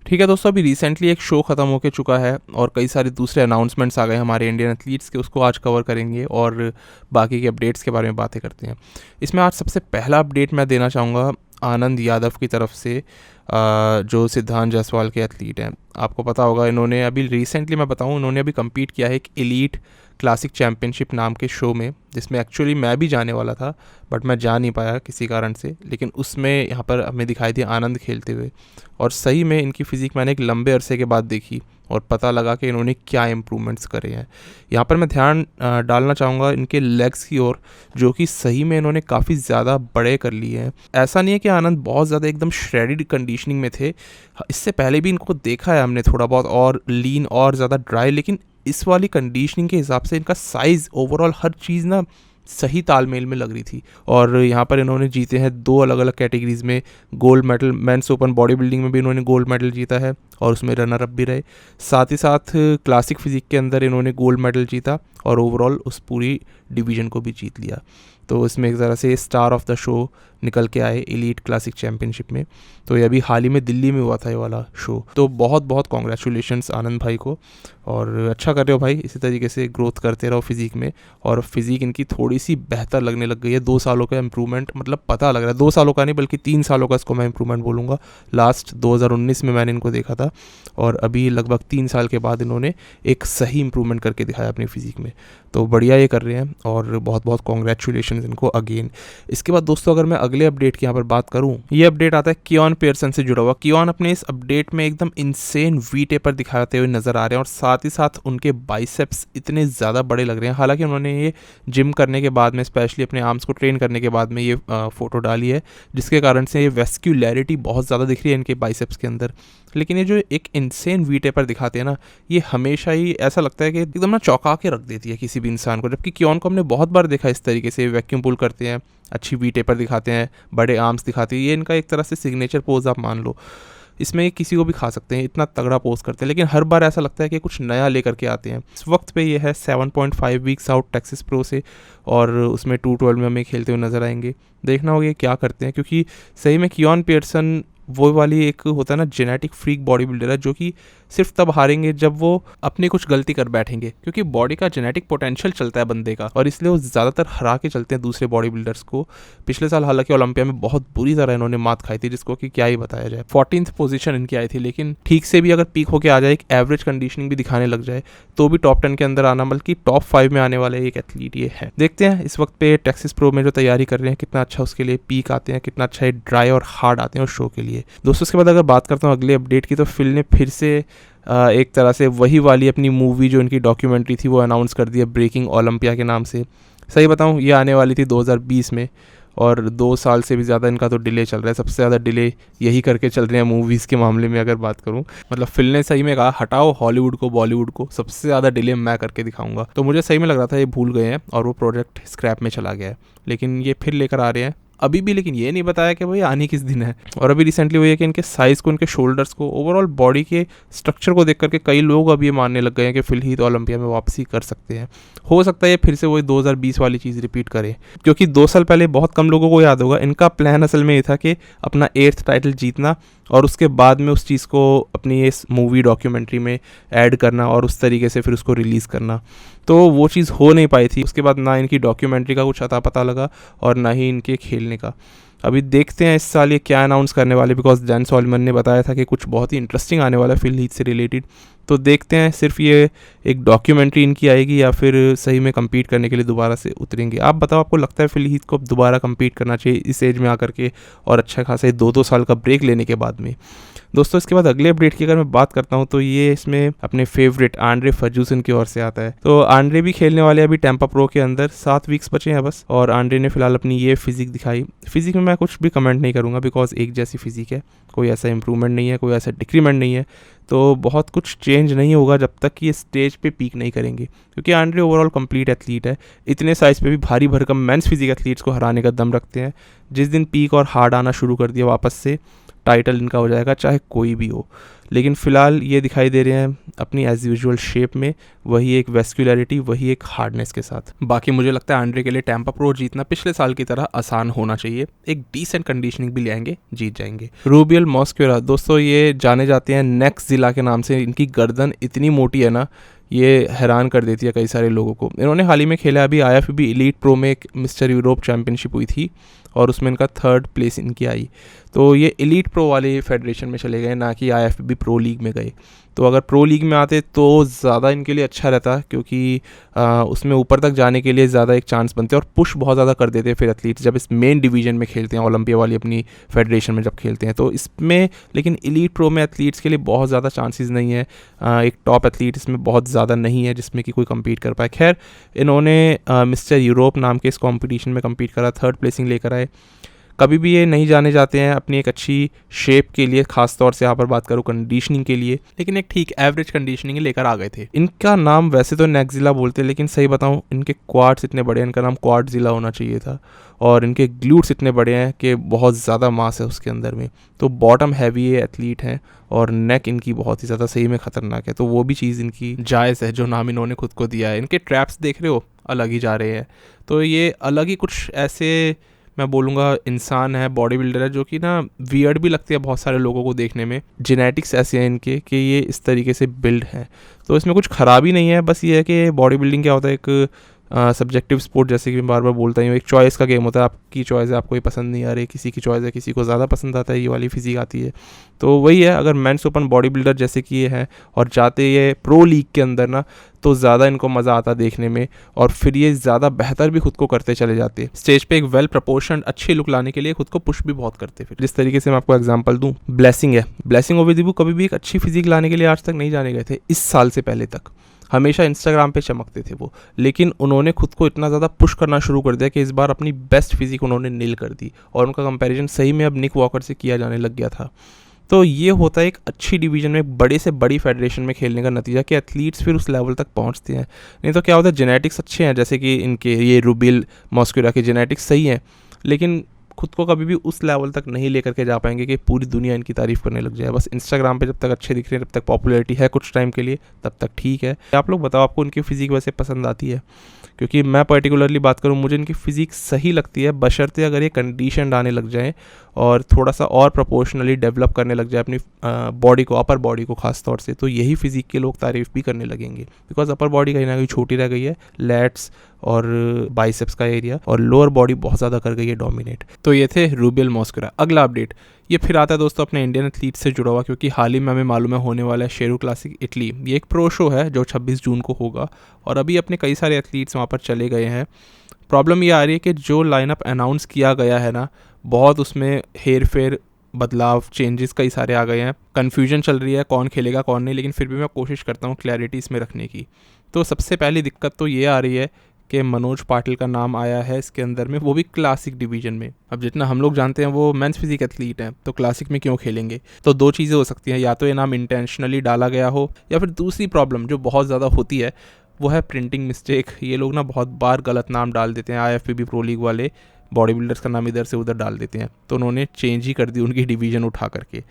ठीक है दोस्तों, अभी रिसेंटली एक शो ख़त्म होकर चुका है और कई सारे दूसरे अनाउंसमेंट्स आ गए हमारे इंडियन एथलीट्स के, उसको आज कवर करेंगे और बाकी के अपडेट्स के बारे में बातें करते हैं। इसमें आज सबसे पहला अपडेट मैं देना चाहूँगा आनंद यादव की तरफ से, जो सिद्धांत जायसवाल के एथलीट हैं। आपको पता होगा इन्होंने अभी रिसेंटली, मैं बताऊं, इन्होंने अभी कम्पीट किया है एक एलीट क्लासिक चैम्पियनशिप नाम के शो में, जिसमें एक्चुअली मैं भी जाने वाला था बट मैं जा नहीं पाया किसी कारण से। लेकिन उसमें यहाँ पर हमें दिखाई दिया आनंद खेलते हुए, और सही में इनकी फ़िज़िक मैंने एक लंबे अरसे के बाद देखी और पता लगा कि इन्होंने क्या इम्प्रूवमेंट्स करे हैं। यहाँ पर मैं ध्यान डालना चाहूँगा इनके लेग्स की ओर, जो कि सही में इन्होंने काफ़ी ज़्यादा बड़े कर लिए हैं। ऐसा नहीं है कि आनंद बहुत ज़्यादा एकदम श्रेडिड कंडीशनिंग में थे, इससे पहले भी इनको देखा है हमने थोड़ा बहुत और लीन और ज़्यादा ड्राई, लेकिन इस वाली कंडीशनिंग के हिसाब से इनका साइज़, ओवरऑल हर चीज़ ना सही तालमेल में लग रही थी। और यहाँ पर इन्होंने जीते हैं 2 अलग अलग कैटेगरीज़ में gold medal. Men's open body building में भी इन्होंने गोल्ड मेडल जीता है और उसमें रनर अप भी रहे। साथ ही साथ क्लासिक फिजिक के अंदर इन्होंने गोल्ड मेडल जीता और ओवरऑल उस पूरी डिवीज़न को भी जीत लिया। तो इसमें एक तरह से स्टार ऑफ द शो निकल के आए एलीट क्लासिक चैम्पियनशिप में। तो ये अभी हाल ही में दिल्ली में हुआ था ये वाला शो। तो बहुत बहुत कॉन्ग्रेचुलेशंस आनंद भाई को, और अच्छा कर रहे हो भाई, इसी तरीके से ग्रोथ करते रहो फिज़िक में। और फिज़िक इनकी थोड़ी सी बेहतर लगने लग गई है। 2 सालों का इम्प्रूवमेंट मतलब पता लग रहा है, 2 सालों का नहीं बल्कि 3 सालों का इसको मैं इम्प्रूवमेंट बोलूँगा। लास्ट 2019 में मैंने इनको देखा था और अभी लगभग 3 साल के बाद इन्होंने एक सही इम्प्रूवमेंट करके दिखाया अपनी फ़िज़िक में। तो बढ़िया ये कर रहे हैं और बहुत बहुत कॉन्ग्रेचुलेशन इनको अगेन। इसके बाद दोस्तों अगर मैं अगले अपडेट की यहाँ पर बात करूँ, ये अपडेट आता है कियान पियर्सन से जुड़ा हुआ। कियान अपने इस अपडेट में एकदम इंसेन वी टेपर दिखाते हुए नजर आ रहे हैं और साथ ही साथ उनके बाइसेप्स इतने ज़्यादा बड़े लग रहे हैं। हालांकि उन्होंने ये जिम करने के बाद में, स्पेशली अपने आर्म्स को ट्रेन करने के बाद में ये फ़ोटो डाली है, जिसके कारण से ये वेस्क्यूलैरिटी बहुत ज़्यादा दिख रही है इनके बाइसेप्स के अंदर। लेकिन ये जो एक इंसेन वी टेपर दिखाते हैं ना, ये हमेशा ही ऐसा लगता है कि एकदम ना चौंका के रख देती है किसी भी इंसान को। जबकि कियान को हमने बहुत बार देखा इस तरीके से वैक्यूम पुल करते हैं, अच्छी वी टेपर दिखाते हैं, बड़े आर्म्स दिखाते हैं। ये इनका एक तरह से सिग्नेचर पोज आप मान लो। इसमें ये किसी को भी खा सकते हैं, इतना तगड़ा पोज करते हैं। लेकिन हर बार ऐसा लगता है कि कुछ नया लेकर के आते हैं। इस वक्त पे ये है 7.5 वीक्स आउट टेक्सास प्रो से, और उसमें 212 में हमें खेलते हुए नजर आएंगे। देखना होगा क्या करते हैं, क्योंकि सही में कियान पियर्सन वो वाली एक होता है ना जेनेटिक फ्रीक बॉडी बिल्डर है, जो कि सिर्फ तब हारेंगे जब वो अपनी कुछ गलती कर बैठेंगे, क्योंकि बॉडी का जेनेटिक पोटेंशियल चलता है बंदे का, और इसलिए वो ज़्यादातर हरा के चलते हैं दूसरे बॉडी बिल्डर्स को। पिछले साल हालांकि ओलंपिया में बहुत बुरी तरह इन्होंने मात खाई थी, जिसको कि क्या ही बताया जाए। 14th पोजीशन इनकी आई थी, लेकिन ठीक से भी अगर पीक होके आ जाए, एक एवरेज कंडीशनिंग भी दिखाने लग जाए, तो भी टॉप 10 के अंदर आना, बल्कि टॉप 5 में आने वाले एक एथलीट ये है। देखते हैं इस वक्त पे टेक्सास प्रो में जो तैयारी कर रहे हैं कितना अच्छा उसके लिए पीक आते हैं, कितना अच्छा ड्राई और हार्ड आते हैं उस शो के लिए। दोस्तों उसके बाद अगर बात करता हूँ अगले अपडेट की, तो फिल ने फिर से एक तरह से वही वाली अपनी मूवी जो इनकी डॉक्यूमेंट्री थी वो अनाउंस कर दी है, ब्रेकिंग ओलंपिया के नाम से। सही बताऊँ, ये आने वाली थी 2020 में, और 2 साल से भी ज़्यादा इनका तो डिले चल रहा है। सबसे ज़्यादा डिले यही करके चल रहे हैं मूवीज़ के मामले में अगर बात करूँ। मतलब फिल ने सही में कहा हटाओ हॉलीवुड को, बॉलीवुड को, सबसे ज़्यादा डिले मैं करके दिखाऊंगा। तो मुझे सही में लग रहा था ये भूल गए हैं और वो प्रोजेक्ट स्क्रैप में चला गया है, लेकिन ये फिर लेकर आ रहे हैं अभी भी। लेकिन ये नहीं बताया कि भाई आने किस दिन है। और अभी रिसेंटली हुई है कि इनके साइज़ को, इनके शोल्डर्स को, ओवरऑल बॉडी के स्ट्रक्चर को देख करके कई लोग अब ये मानने लग गए हैं कि फिल ही तो ओलंपिया में वापसी कर सकते हैं। हो सकता है ये फिर से वही 2020 वाली चीज़ रिपीट करे, क्योंकि 2 साल पहले बहुत कम लोगों को याद होगा, इनका प्लान असल में ये था कि अपना 8th टाइटल जीतना और उसके बाद में उस चीज़ को अपनी इस मूवी डॉक्यूमेंट्री में ऐड करना और उस तरीके से फिर उसको रिलीज़ करना। तो वो चीज़ हो नहीं पाई थी। उसके बाद ना इनकी डॉक्यूमेंट्री का कुछ अता पता लगा और ना ही इनके खेलने का। अभी देखते हैं इस साल ये क्या अनाउंस करने वाले, बिकॉज डैन सॉलमन ने बताया था कि कुछ बहुत ही इंटरेस्टिंग आने वाला है फिल हीथ से रिलेटेड। तो देखते हैं सिर्फ ये एक डॉक्यूमेंट्री इनकी आएगी या फिर सही में compete करने के लिए दोबारा से उतरेंगे। आप बताओ, आपको लगता है फिल हीथ को अब दोबारा compete करना चाहिए इस एज में आकर के, और अच्छा खासा 2-2 साल का ब्रेक लेने के बाद में। दोस्तों इसके बाद अगले अपडेट की अगर मैं बात करता हूँ, तो ये इसमें अपने फेवरेट आंड्रे फर्ग्यूसन की ओर से आता है। तो आंड्रे भी खेलने वाले अभी टेम्पा प्रो के अंदर, 7 वीक्स बचे हैं बस, और आंड्रे ने फिलहाल अपनी ये फिजिक दिखाई। फिजिक में मैं कुछ भी कमेंट नहीं करूँगा, बिकॉज एक जैसी फिजिक है, कोई ऐसा इंप्रूवमेंट नहीं है, कोई ऐसा डिक्रीमेंट नहीं है। तो बहुत कुछ चेंज नहीं होगा जब तक कि ये स्टेज पे पीक नहीं करेंगे, क्योंकि आंड्रे ओवरऑल कंप्लीट एथलीट है। इतने साइज़ पे भी भारी भरकम मेंस फिजिक एथलीट्स को हराने का दम रखते हैं। जिस दिन पीक और हार्ड आना शुरू कर दिया वापस से, टाइटल इनका हो जाएगा, चाहे कोई भी हो। लेकिन फ़िलहाल ये दिखाई दे रहे हैं अपनी एज़ यूजुअल शेप में, वही एक वेस्कुलरिटी, वही एक हार्डनेस के साथ। बाकी मुझे लगता है आंड्रे के लिए टैम्पा प्रो जीतना पिछले साल की तरह आसान होना चाहिए। एक डिसेंट कंडीशनिंग भी ले आएंगे, जीत जाएंगे। रूबियल मॉस्क्यूरा दोस्तों ये जाने जाते हैं नेक्स्टजिला के नाम से। इनकी गर्दन इतनी मोटी है ना, ये हैरान कर देती है कई सारे लोगों को। इन्होंने हाल ही में खेला अभी IFBB एलीट प्रो में एक मिस्टर यूरोप चैम्पियनशिप हुई थी और उसमें इनका 3rd प्लेस इनकी आई। तो ये एलीट प्रो वाले फेडरेशन में चले गए, ना कि IFBB प्रो लीग में गए। तो अगर प्रो लीग में आते तो ज़्यादा इनके लिए अच्छा रहता, क्योंकि उसमें ऊपर तक जाने के लिए ज़्यादा एक चांस बनते और पुश बहुत ज़्यादा कर देते फिर एथलीट्स जब इस मेन डिवीजन में खेलते हैं, ओलंपिया वाली अपनी फेडरेशन में जब खेलते हैं। तो इसमें लेकिन एलीट प्रो में एथलीट्स के लिए बहुत ज़्यादा चांसेस नहीं है। एक टॉप एथलीट इसमें बहुत ज़्यादा नहीं है जिसमें कि कोई कम्पीट कर पाए। खैर इन्होंने मिस्टर यूरोप नाम के इस कॉम्पिटिशन में कम्पीट करा, 3rd प्लेसिंग लेकर आए। कभी भी ये नहीं जाने जाते हैं अपनी एक अच्छी शेप के लिए, खास तौर से यहाँ पर बात करूँ कंडीशनिंग के लिए, लेकिन एक ठीक एवरेज कंडीशनिंग लेकर आ गए थे। इनका नाम वैसे तो नेक्स्टजिला बोलते हैं, लेकिन सही बताऊँ इनके क्वाड्स इतने बड़े हैं, इनका नाम क्वाडजिला होना चाहिए था। और इनके ग्लूट्स इतने बड़े हैं कि बहुत ज़्यादा मास है उसके अंदर में। तो बॉटम हैवी ये एथलीट हैं और नेक इनकी बहुत ही ज़्यादा सही में ख़तरनाक है। तो वो भी चीज़ इनकी जायज़ है जो नाम इन्होंने खुद को दिया है। इनके ट्रैप्स देख रहे हो अलग ही जा रहे हैं। तो ये अलग ही कुछ ऐसे मैं बोलूँगा इंसान है, बॉडी बिल्डर है, जो कि ना वियर्ड भी लगती है बहुत सारे लोगों को देखने में। जेनेटिक्स ऐसे हैं इनके कि ये इस तरीके से बिल्ड हैं। तो इसमें कुछ ख़राबी नहीं है, बस ये है कि बॉडी बिल्डिंग क्या होता है, एक सब्जेक्टिव स्पोर्ट, जैसे कि मैं बार बार बोलता हूँ, एक चॉइस का गेम होता है। आपकी चॉइस है, आपको ये पसंद नहीं आ रही, किसी की चॉइस है, किसी को ज़्यादा पसंद आता है ये वाली फिजिक आती है। तो वही है, अगर मेंस ओपन बॉडी बिल्डर जैसे कि ये हैं और जाते ये प्रो लीग के अंदर ना, तो ज़्यादा इनको मज़ा आता देखने में और फिर ये ज़्यादा बेहतर भी खुद को करते चले जाते। स्टेज पे एक वेल प्रपोर्शनड अच्छी लुक लाने के लिए खुद को पुश भी बहुत करते। फिर जिस तरीके से मैं आपको एग्जांपल दूं, ब्लेसिंग है, ब्लेसिंग ओवेदिबू कभी भी एक अच्छी फिजिक लाने के लिए आज तक नहीं जाने गए थे। इस साल से पहले तक हमेशा इंस्टाग्राम पे चमकते थे वो, लेकिन उन्होंने खुद को इतना ज़्यादा पुश करना शुरू कर दिया कि इस बार अपनी बेस्ट फिजिक उन्होंने नील कर दी और उनका कंपैरिजन सही में अब निक वॉकर से किया जाने लग गया था। तो ये होता है एक अच्छी डिवीजन में, एक बड़े से बड़ी फेडरेशन में खेलने का नतीजा कि एथलीट्स फिर उस लेवल तक पहुंचते हैं। नहीं तो क्या होता है, जेनेटिक्स अच्छे हैं, जैसे कि इनके ये रूबियल मॉस्क्यूरा के जेनेटिक्स सही हैं, लेकिन खुद को कभी भी उस लेवल तक नहीं लेकर के जा पाएंगे कि पूरी दुनिया इनकी तारीफ़ करने लग जाए। बस इंस्टाग्राम पे जब तक अच्छे दिख रहे हैं, जब तक पॉपुलैरिटी है कुछ टाइम के लिए, तब तक ठीक है। आप लोग बताओ आपको उनकी फ़िज़िक वैसे पसंद आती है? क्योंकि मैं पर्टिकुलरली बात करूँ, मुझे इनकी फ़िज़िक सही लगती है, बशर्ते अगर ये कंडीशन आने लग जाएँ और थोड़ा सा और प्रोपोर्शनली डेवलप करने लग जाए अपनी बॉडी को, अपर बॉडी को खास तौर से, तो यही फिज़िक के लोग तारीफ़ भी करने लगेंगे। बिकॉज अपर बॉडी कहीं ना कहीं छोटी रह गई है, लैट्स और बाइसेप्स का एरिया, और लोअर बॉडी बहुत ज़्यादा कर गई है डोमिनेट। तो ये थे रूबियल मॉस्क्यूरा। अगला अपडेट ये फिर आता है दोस्तों अपने इंडियन एथलीट से जुड़ा हुआ, क्योंकि हाल ही में हमें मालूम है होने वाला है शेरू क्लासिक इटली। ये एक प्रो शो है जो 26 जून को होगा और अभी अपने कई सारे एथलीट्स वहाँ पर चले गए हैं। प्रॉब्लम ये आ रही है कि जो लाइनअप अनाउंस किया गया है ना, बहुत उसमें हेर फेर, बदलाव, चेंजेस कई सारे आ गए हैं। कन्फ्यूजन चल रही है कौन खेलेगा कौन नहीं, लेकिन फिर भी मैं कोशिश करता हूँ क्लैरिटी इसमें रखने की। तो सबसे पहली दिक्कत तो ये आ रही है कि मनोज पाटिल का नाम आया है इसके अंदर में, वो भी क्लासिक डिवीजन में। अब जितना हम लोग जानते हैं वो मेंस फिजिक एथलीट हैं, तो क्लासिक में क्यों खेलेंगे? तो दो चीज़ें हो सकती हैं, या तो ये नाम इंटेंशनली डाला गया हो, या फिर दूसरी प्रॉब्लम जो बहुत ज़्यादा होती है वो है प्रिंटिंग मिस्टेक। ये लोग ना बहुत बार गलत नाम डाल देते हैं, IFBB प्रो लीग वाले बॉडी बिल्डर्स का नाम इधर से उधर डाल देते हैं, तो उन्होंने चेंज ही कर दी उनकी डिवीज़न उठा करके।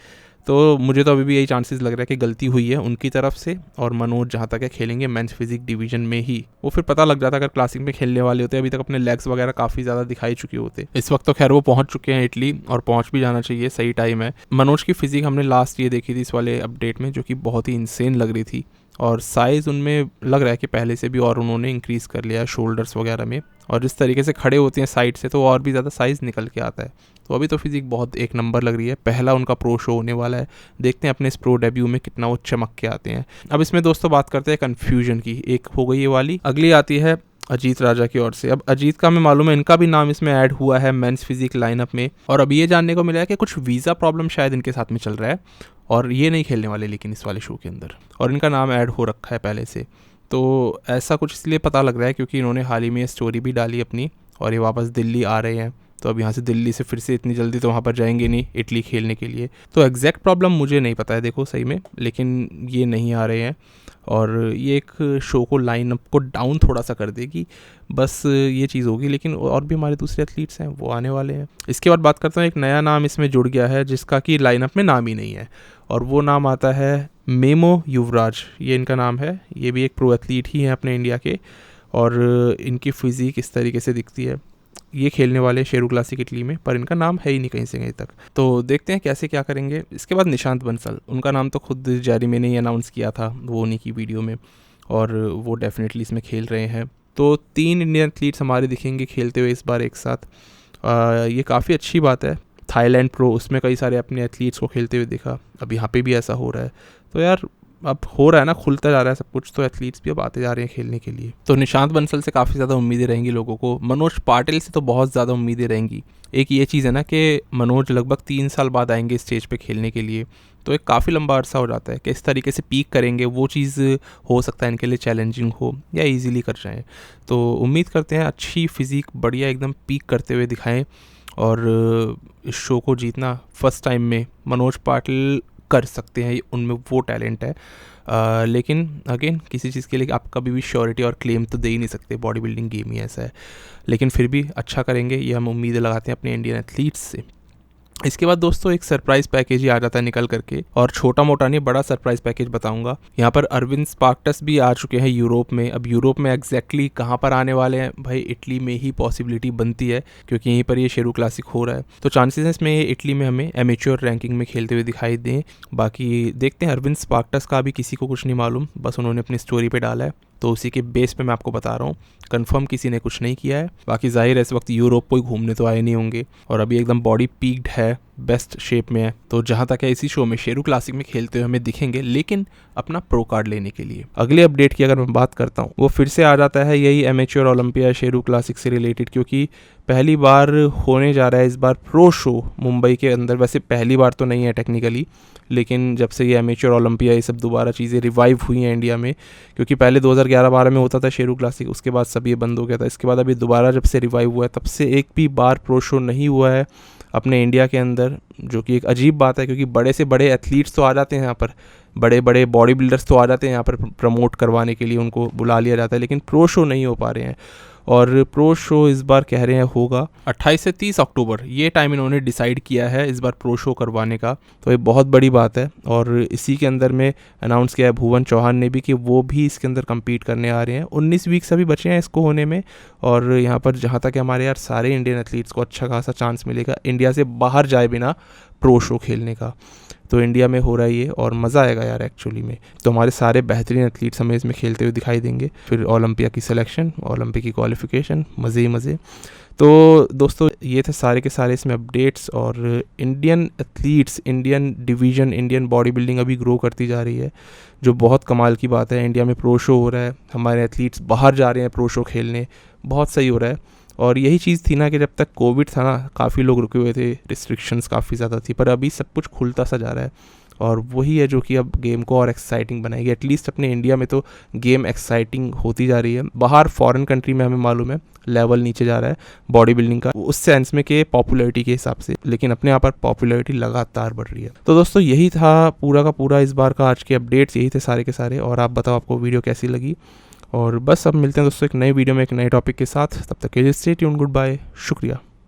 तो मुझे तो अभी भी यही चांसेस लग रहा है कि गलती हुई है उनकी तरफ से, और मनोज जहाँ तक है खेलेंगे मेंस फिजिक डिवीजन में ही। वो फिर पता लग जाता अगर क्लासिक में खेलने वाले होते, अभी तक अपने लेग्स वगैरह काफ़ी ज़्यादा दिखाई चुके होते। इस वक्त तो खैर वो पहुँच चुके हैं इटली, और पहुँच भी जाना चाहिए, सही टाइम है। मनोज की फिजिक हमने लास्ट ये देखी थी इस वाले अपडेट में, जो कि बहुत ही इंसेन लग रही थी, और साइज़ उनमें लग रहा है कि पहले से भी और उन्होंने इंक्रीज़ कर लिया है शोल्डर्स वगैरह में, और जिस तरीके से खड़े होते हैं साइड से तो और भी ज़्यादा साइज़ निकल के आता है। तो अभी तो फिजिक बहुत एक नंबर लग रही है। पहला उनका प्रो शो होने वाला है, देखते हैं अपने इस प्रो डेब्यू में कितना वो चमक के आते हैं। अब इसमें दोस्तों बात करते हैं कन्फ्यूजन की। एक हो गई ये वाली, अगली आती है अजीत राजा की ओर से। अब अजीत का हमें मालूम है इनका भी नाम इसमें ऐड हुआ है मेंस फिजिक लाइनअप में, और अभी ये जानने को मिला है कि कुछ वीज़ा प्रॉब्लम शायद इनके साथ में चल रहा है और ये नहीं खेलने वाले लेकिन इस वाले शो के अंदर, और इनका नाम ऐड हो रखा है पहले से। तो ऐसा कुछ इसलिए पता लग रहा है क्योंकि इन्होंने हाल ही में स्टोरी भी डाली अपनी, और ये वापस दिल्ली आ रहे हैं। तो अब यहाँ से दिल्ली से फिर से इतनी जल्दी तो वहाँ पर जाएंगे नहीं इटली खेलने के लिए। तो एग्जैक्ट प्रॉब्लम मुझे नहीं पता है देखो सही में, लेकिन ये नहीं आ रहे हैं। और ये एक शो को लाइनअप को डाउन थोड़ा सा कर देगी, बस ये चीज़ होगी। लेकिन और भी हमारे दूसरे एथलीट्स हैं, वो आने वाले हैं। इसके बाद बात करता हूँ, एक नया नाम इसमें जुड़ गया है जिसका कि लाइनअप में नाम ही नहीं है, और वो नाम आता है मेमो युवराज। ये इनका नाम है। ये भी एक प्रो एथलीट ही हैं अपने इंडिया के, और इनकी फिज़ीक इस तरीके से दिखती है। ये खेलने वाले शेरू क्लासिक इटली में, पर इनका नाम है ही नहीं कहीं से कहीं तक। तो देखते हैं कैसे क्या करेंगे। इसके बाद निशांत बंसल, उनका नाम तो खुद जैरी मैंने ही अनाउंस किया था वो उन्हीं की वीडियो में, और वो डेफिनेटली इसमें खेल रहे हैं। तो 3 इंडियन एथलीट्स हमारे दिखेंगे खेलते हुए इस बार एक साथ। ये काफ़ी अच्छी बात है। थाईलैंड प्रो, उसमें कई सारे अपने एथलीट्स को खेलते हुए देखा, अब यहाँ पे भी ऐसा हो रहा है। तो यार अब हो रहा है ना, खुलता जा रहा है सब कुछ, तो एथलीट्स भी अब आते जा रहे हैं खेलने के लिए। तो निशांत बंसल से काफ़ी ज़्यादा उम्मीदें रहेंगी लोगों को। मनोज पाटिल से तो बहुत ज़्यादा उम्मीदें रहेंगी। एक ये चीज़ है ना कि मनोज लगभग 3 साल बाद आएंगे स्टेज पे खेलने के लिए, तो एक काफ़ी लंबा अरसा हो जाता है। कि इस तरीके से पीक करेंगे, वो चीज़ हो सकता है इनके लिए चैलेंजिंग हो या ईजिली कर जाएँ। तो उम्मीद करते हैं अच्छी फिज़ीक बढ़िया एकदम पीक करते हुए दिखाएँ, और इस शो को जीतना फर्स्ट टाइम में मनोज पाटिल कर सकते हैं, उनमें वो टैलेंट है। लेकिन अगेन किसी चीज़ के लिए आप कभी भी श्योरिटी और क्लेम तो दे ही नहीं सकते, बॉडी बिल्डिंग गेम ही ऐसा है। लेकिन फिर भी अच्छा करेंगे, ये हम उम्मीदें लगाते हैं अपने इंडियन एथलीट्स से। इसके बाद दोस्तों एक सरप्राइज़ पैकेज ही आ जाता है निकल करके, और छोटा मोटा नहीं, बड़ा सरप्राइज़ पैकेज बताऊंगा। यहाँ पर अरविंद स्पार्क्टस भी आ चुके हैं यूरोप में। अब यूरोप में एग्जैक्टली कहाँ पर आने वाले हैं भाई, इटली में ही पॉसिबिलिटी बनती है, क्योंकि यहीं पर ये शेरू क्लासिक हो रहा है। तो चांसेस हैं इसमें इटली में हमें एमेच्योर रैंकिंग में खेलते हुए दिखाई दें। बाकी देखते हैं, अरविंद स्पार्क्टस का अभी किसी को कुछ नहीं मालूम, बस उन्होंने अपनी स्टोरी पर डाला है, तो उसी के बेस पे मैं आपको बता रहा हूँ। कंफर्म किसी ने कुछ नहीं किया है। बाकी जाहिर है इस वक्त यूरोप को ही घूमने तो आए नहीं होंगे, और अभी एकदम बॉडी पीक्ड है, बेस्ट शेप में है। तो जहाँ तक है इसी शो में शेरू क्लासिक में खेलते हुए हमें दिखेंगे, लेकिन अपना प्रो कार्ड लेने के लिए। अगले अपडेट की अगर मैं बात करता हूँ, वो फिर से आ जाता है यही एमेच्योर ओलंपिया शेरू क्लासिक से रिलेटेड, क्योंकि पहली बार होने जा रहा है इस बार प्रो शो मुंबई के अंदर। वैसे पहली बार तो नहीं है टेक्निकली, लेकिन जब से ये एमेच्योर ओलंपिया ये सब दोबारा चीज़ें रिवाइव हुई हैं इंडिया में, क्योंकि पहले 2011-12 में होता था शेरू क्लासिक, उसके बाद सब ये बंद हो गया था। इसके बाद अभी दोबारा जब से रिवाइव हुआ है, तब से एक भी बार प्रो शो नहीं हुआ है अपने इंडिया के अंदर, जो कि एक अजीब बात है, क्योंकि बड़े से बड़े एथलीट्स तो आ जाते हैं यहाँ पर, बड़े बड़े बॉडी बिल्डर्स तो आ जाते हैं यहाँ पर प्रमोट करवाने के लिए, उनको बुला लिया जाता है, लेकिन प्रो शो नहीं हो पा रहे हैं। और प्रो शो इस बार कह रहे हैं होगा 28 से 30 अक्टूबर, ये टाइम इन्होंने डिसाइड किया है इस बार प्रो शो करवाने का। तो ये बहुत बड़ी बात है, और इसी के अंदर में अनाउंस किया है भुवन चौहान ने भी कि वो भी इसके अंदर कम्पीट करने आ रहे हैं। 19 वीक्स अभी बचे हैं इसको होने में, और यहाँ पर जहाँ तक हमारे यार सारे इंडियन एथलीट्स को अच्छा खासा चांस मिलेगा इंडिया से बाहर जाए बिना प्रो शो खेलने का। तो इंडिया में हो रहा है ये, और मज़ा आएगा यार एक्चुअली में। तो हमारे सारे बेहतरीन एथलीट्स हमें इसमें खेलते हुए दिखाई देंगे। फिर ओलंपिया की सिलेक्शन, ओलंपिक की क्वालिफिकेशन, मज़े ही मज़े। तो दोस्तों ये थे सारे के सारे इसमें अपडेट्स, और Indian athletes, Indian division, Indian body building अभी ग्रो करती जा रही है, जो बहुत कमाल की बात है। इंडिया में प्रो शो हो रहा है, हमारे एथलीट्स बाहर जा रहे हैं प्रो शो खेलने, बहुत सही हो रहा है। और यही चीज़ थी ना कि जब तक कोविड था ना, काफ़ी लोग रुके हुए थे, रिस्ट्रिक्शंस काफ़ी ज़्यादा थी, पर अभी सब कुछ खुलता सा जा रहा है, और वही है जो कि अब गेम को और एक्साइटिंग बनाएगी। एटलीस्ट अपने इंडिया में तो गेम एक्साइटिंग होती जा रही है। बाहर फॉरेन कंट्री में हमें मालूम है लेवल नीचे जा रहा है बॉडी बिल्डिंग का, उस सेंस में कि पॉपुलैरिटी के हिसाब से, लेकिन अपने यहाँ पर पॉपुलैरिटी लगातार बढ़ रही है। तो दोस्तों यही था पूरा का पूरा इस बार का आज के अपडेट्स, यही थे सारे के सारे। और आप बताओ आपको वीडियो कैसी लगी, और बस अब मिलते हैं दोस्तों एक नए वीडियो में एक नए टॉपिक के साथ। तब तक के लिए स्टे ट्यून्ड, गुड बाय, शुक्रिया।